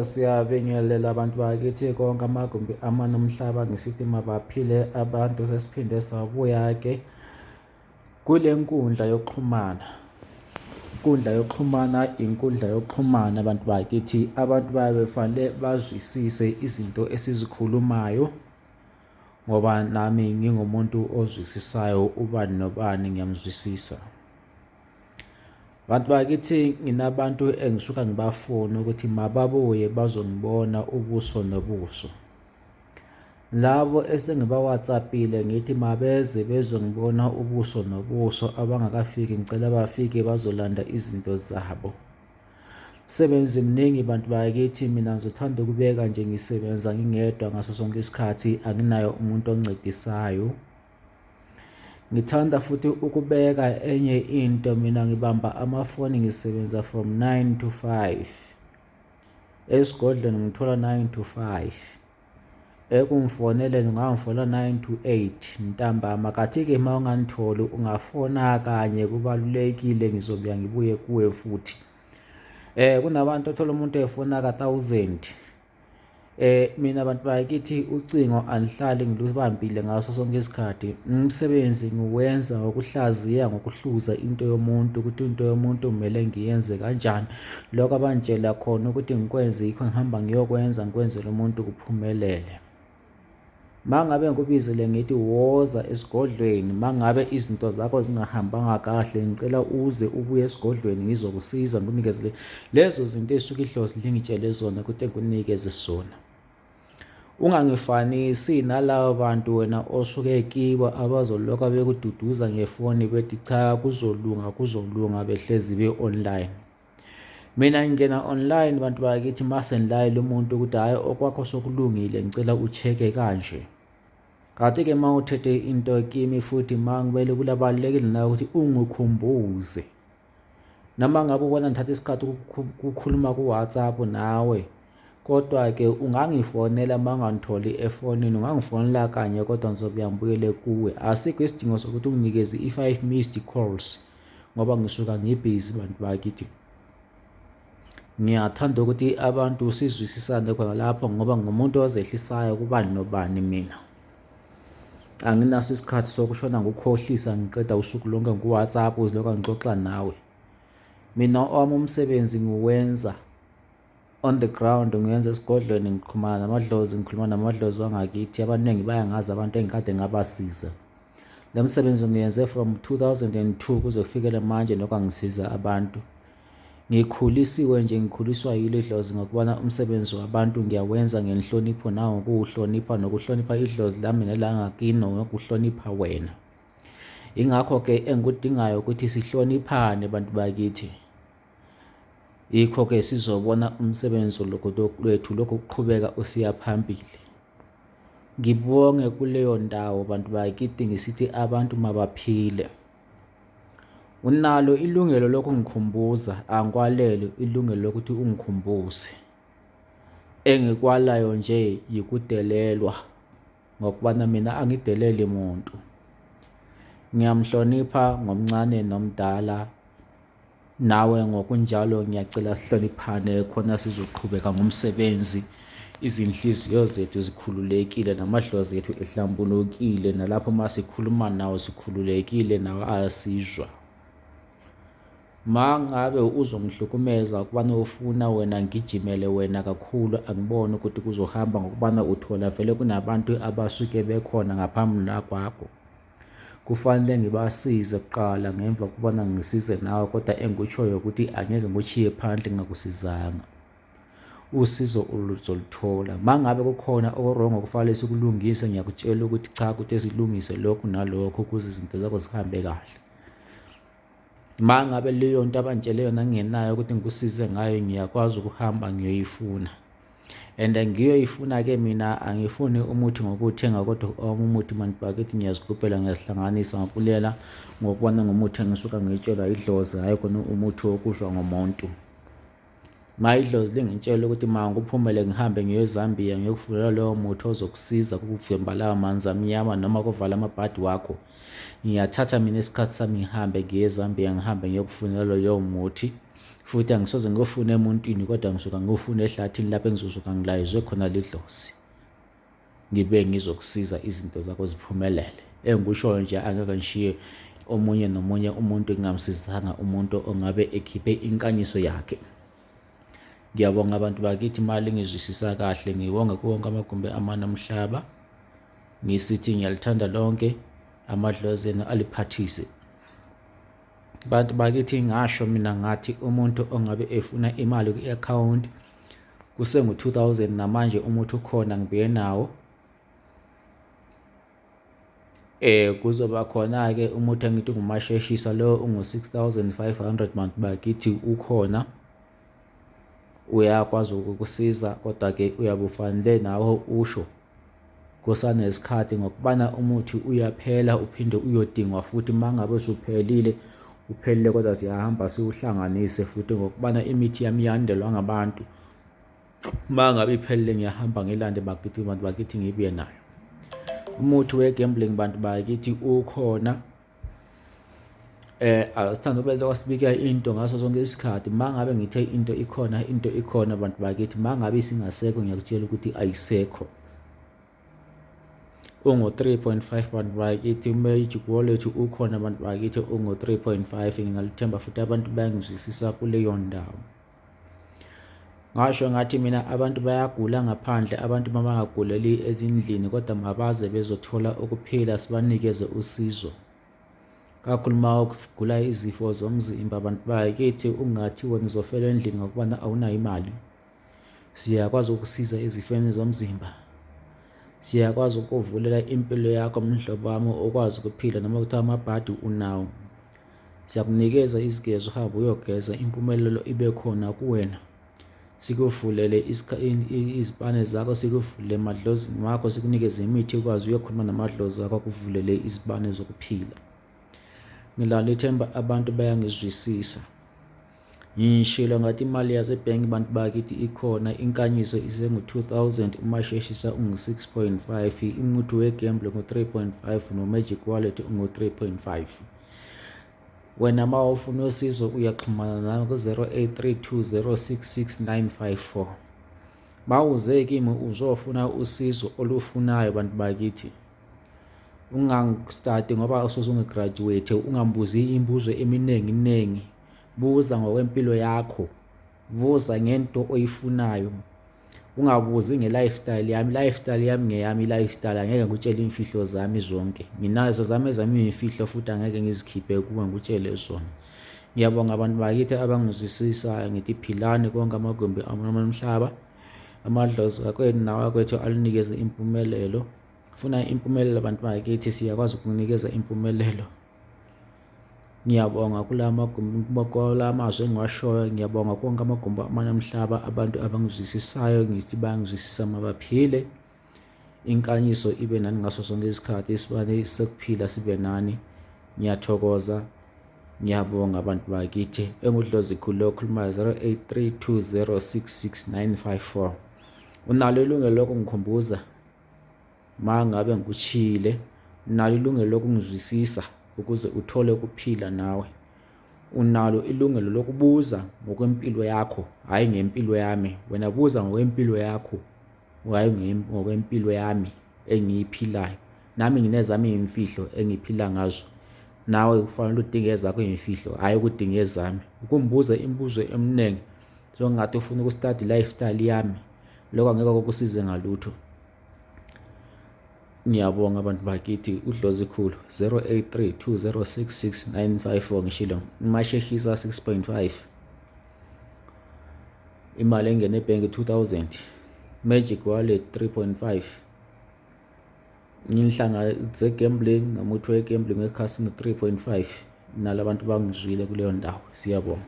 Siyabingelela abantu bakithi konke amagumbi amanomhlaba ngisithi mabaphile abantu. Sesiphinde sabuya-ke kule nkundla yokuxhumana. Inkundla yokuxhumana abantu bakithi. Abantu bafanele bazwisise izinto esizikhulumayo, ngoba nami ngingumuntu ozwisisayo, ubani nobani ngiyamzwisisa. Bantu bakithi, nginabantu engisuka ngibafuna ukuthi mababuye bazongibona ubuso nobuso. Labo esengiba-WhatsApp-ile ngithi mabeze bezongibona ubuso nobuso, abangakafiki ngicela bafike bazolanda izinto zabo. Umsebenzi mningi bantu bakithi, mina ngizothanda ukubeka nje ngisebenza ngingedwa ngaso sonke isikhathi, anginayo umuntu oncedisayo. Ngithanda futhi ukubeka enye into, mina ngibamba amafoni ngisebenza from 9 to 5. Esigodlweni ngithola 9 to 5. Ekungifonele ungangifonela 9 to 8 ntambama. Kathi-ke uma ungangitholi ungafona kanye, kubalulekile, ngizobuya ngibuye kuwe futhi. Kunabantu othola umuntu efona ka-1000. Mina abantu bakithi ucingo angihlali ngilubambile ngaso sonke isikhathi. Umsebenzi ngiwenza ngokuhlaziya, ngokuhluza into yomuntu, ukuthi into yomuntu kumele ngiyenze kanjani. Lokho abangitshela khona ukuthi ngikwenze yikho ngihamba ngiyokwenza, ngikwenzele umuntu kuphumelele. Uma ngabe ngikubizele ngithi woza esigodlweni, uma ngabe izinto zakho zingahambanga kahle, ngicela uze ubuye esigodlweni ngizokusiza, ngikunikeze lezo zinto ey'suke idlozi lingitshele zona ukuthi ngikunikeze zona. Ungangifanisi nalabo bantu wena osuke kibo abazolokhu bekududuza ngefoni bethi cha kuzolunga behlezi be-online. Mina ngingena online bantu bakithi mase ngilayela umuntu ukuthi hhayi okwakho sokulungile, ngicela u-check-e kanje. Kanti-ke uma uthethe into kimi futhi kumele kulabalulekile nawe ukuthi ungikhumbuze. Noma ngabe ubona ngithatha isikhathi ukukhuluma ku-WhatsApp nawe, kodwa-ke ungangifonela uma ungangitholi efonini, ungangifonela kanye kodwa ngizobuya ngibuyele kuwe. Asikho isidingo sokuthi unginikeze i-5 missed calls ngoba ngisuka ngibhizi bantu bakithi. Ngiyathanda ukuthi abantu sizwisisane khona lapho, ngoba ngumuntu ozehlisayo kubani nobani mina. Anginaso isikhathi sokushona ngukhohlisa ngiqeda usuku lonke ku-WhatsApp uzilokhu ngixoxa nawe. Mina owami umsebenzi ngiwenza on the ground, ngiyenza esigodlweni, ngikhuluma namadlozi wangakithi. Abaningi bayangazi abantu engikade ngabasiza. Le msebenzi ngiyenze from 2002 kuze kufikele manje lokho ngisiza abantu. Ngikhuliswa yilo idlozi ngokubona umsebenzi wabantu ngiyawenza ngenhlonipho nangokuwuhlonipha, nokuhlonipha idlozi lami nelangakini, nokuhlonipha wena. Ingakho-ke engikudingayo ukuthi sihloniphane bantu bakithi. Yikho-ke sizobona umsebenzi wethu lokhu kuqhubeka usiya phambili. Ngibonge kuleyo ndawo bantu bakithi ngisithi abantu mabaphile. Unalo ilungelo lokungikhumbuza, angikwalele ilungelo lokuthi ungikhumbuze. Engikwalayo nje yikudelelwa, ngokubana mina angideleli muntu. Ngiyamhlonipha ngomncane nomdala, nawe ngokunjalo ngiyacela sihloniphane khona sizoqhubeka ngomsebenzi. Izinhliziyo zethu zikhululekile, namadlozi ethu ehlambulukile, nalapho uma sikhuluma nawo sikhululekile, nawe ayasizwa. Ma ngabe uzongihlukumeza ukubana ufuna wena ngijimele wena kakhulu, angiboni ukuthi kuzohamba, ngokubana uthola vele kunabantu abasuke bekhona ngaphambi kwakho. Kufanele ngibasize kuqala ngemva kokubana ngisize nawe, kodwa engikutshoyo ukuthi angeke ngikuchiye phandle ngingakusizanga. Usizo uzoluthola. Uma ngabe kukhona okurongo kufanele sikulungise, ngiyakutshela ukuthi cha, ukuthi silungise lokhu nalokho ukuze izinto zakho zihambe kahle. Uma ngabe leyo nto abangitshele yona ngingenayo ukuthi ngikusize ngayo, ngiyakwazi ukuhamba ngiyoyifuna. And ngiyoyifuna-ke mina angifuni umuthi ngokuwuthenga, kodwa umuthi bantu bakithi ngiyazigubhela, ngiyazihlanganisa ngakulela ngokubona ngomuthi engisuka ngitshelwa idlozi, hhayi khona umuthi wokudlwa ngumuntu. Ma idlozi lingitshela ukuthi ma ngiphumele ngihambe ngiye eZambia ngiyokufulela lowo muthi ozokusiza ukuvimba lawo manzi amnyama noma kuvala amabhadi wakho, ngiyathatha mina isikhathi sami ngihambe ngiye eZambia, ngihambe ngiyokufunela lowo muthi. futhi angisoze ngiyofuna emuntwini, kodwa ngisuka ngiyofuna ehlathini lapho engizosuka ngilayizwe khona lidlozi, ngibe ngizokusiza izinto zakho ziphumelele. Engikushoyo nje angeke ngishiye omunye nomunye umuntu ngingamsizanga umuntu ongabe ekhiphe inkanyiso yakhe. Ngiyabonga abantu bakithi imali ngizwisisa kahle, ngibonga kuwonke amagumbi amane omhlaba. Ngisithi ngiyalithanda lonke, amadlozi enu aliphathise. Bantu bakithi ngasho mina ngathi umuntu ongabe efuna imali kwi-akhawunti kusengu-2000 namanje umuthi ukhona ngibuye nawo. Kuzoba khona-ke umuthi engithi ngumasheshisa lo ungu-6500 bantu bakithi ukhona, uyakwazi ukukusiza, kodwa-ke uyabe ufanele nawe usho kusanesikhathi ngokubana umuthi uyaphela uphinde uyodingwa futhi mangabe usuphelile uphelile, kodwa siyahamba siwuhlanganise futhi ngokubana imithi yami iyandelwa ngabantu. Mangabe iphelile ngiyahamba ngilande bakithi bantu bakithi ngibuye nayo. Umuthi we-gambling bantu bakithi ukhona. Asithanda ukubelokwa sibika into ngaso sonke isikhathi. Mangabe ngithe into ikhona, into ikhona bantu bakithi. Mangabe isingasekho ngiyakutshela ukuthi ayisekho. Ungu-3.5 bantu bakithi, uMagic Wallet ukhona bantu bakithi ungu-3.5. Ngingalithemba futhi abantu bayangizwisisa kuleyo ndawo. Ngasho ngathi mina abantu bayagula ngaphandle, abantu mabangaguleli ezindlini kodwa mabaze bezothola ukuphila, sibanikeze usizo. Kakhulu uma ugula izifo zomzimba bantu bakithi, ungathi wena uzofela endlini ngokubana awunayo imali. Siyakwazi ukusiza ezifeni zomzimba, siyakwazi ukuvulela impilo yakho mhlobo wami, ukwazi ukuphila noma kuthiwa amabhadi unawo. Siyakunikeza izigezo, uhambe uyogeza, impumelelo ibe khona kuwena. Sikuvulele izibane zakho, sikuvulele emadlozini wakho, sikunikeze imithi ukwazi uyokhuluma namadlozi wakho, kuvulele izibane zokuphila. Ngilalo ithemba abantu bayangizwisisa. Ngishilo ngathi imali yasebhenki bantu bakithi ikhona, inkanyiso isengu-2000, umasheshisa ungu-6.5, umuthi we-gamble ungu-3.5 no-Magic Wallet ungu-3.5. Wena ma ufuna usizo uyaxhumana nami ku-0832066954. Ma uze kimi uzofuna usizo olufunayo bantu bakithi, ungangistadi ngoba usungigraduate, ungambuzi imibuzo eminingi. Buza ngokwempilo yakho, buza ngento oyifunayo, ungabuzi nge-lifestyle yami. Lifestyle yami ngeyami lifestyle, angeke ngikutshele imfihlo zami zonke. Nginazo zami ezami iy'mfihlo futhi angeke ngizikhiphe kuwe ngikutshele zona. Ngiyabonga abantu bakithi abangizwisisayo, ngithi philani konke amagumbi omhlaba. Amadlozi akwenu nawakwethu alinikeze impumelelo. Funa impumelelo abantu bakithi, siyakwazi ukunikeza impumelelo. Ngiyabonga kula mazwi engiwashoyo, ngiyabonga konke amagumbi amane omhlaba, abantu abangizwisisayo, ngithi bayangizwisisa mabaphile. Inkanyiso ibe nani ngaso sonke isikhathi, isibane sekuphila sibe nani. Ngiyathokoza, ngiyabonga abantu bakithi. Engudlozi khulu okhulumayo 0832066954. Unalo ilungelo lokungikhumbuza mangabe ngikuchile, unalo ilungelo lokungizwisisa ukuze uthole ukuphila nawe. Unalo ilungelo lokubuza ngokwempilo yakho, hhayi ngempilo yami. Wena buza ngokwempilo yakho, hhayi ngokwempilo yami engiyiphilayo. Nami nginezami iy'mfihlo engiphila ngazo. Nawe kufanele udinge ezakho iy'mfihlo, hhayi ukudinga ezami. Ukumbuza imibuzo eminingi sokungathi ufuna ukustadi lifestyle yami, lokho angeke kukusize ngalutho. Ngiyabonga abantu bakithi. Udlozi khulu 0832066954. ngishilo imasheshisa 6.5, imali engene ebhenki 2000, Magic Wallet 3.5. Nginhlanga ze-gambling nomuthi we-gambling wekhasini 3.5. Nalabantu bangizwile kuleyo ndawo. Siyabonga.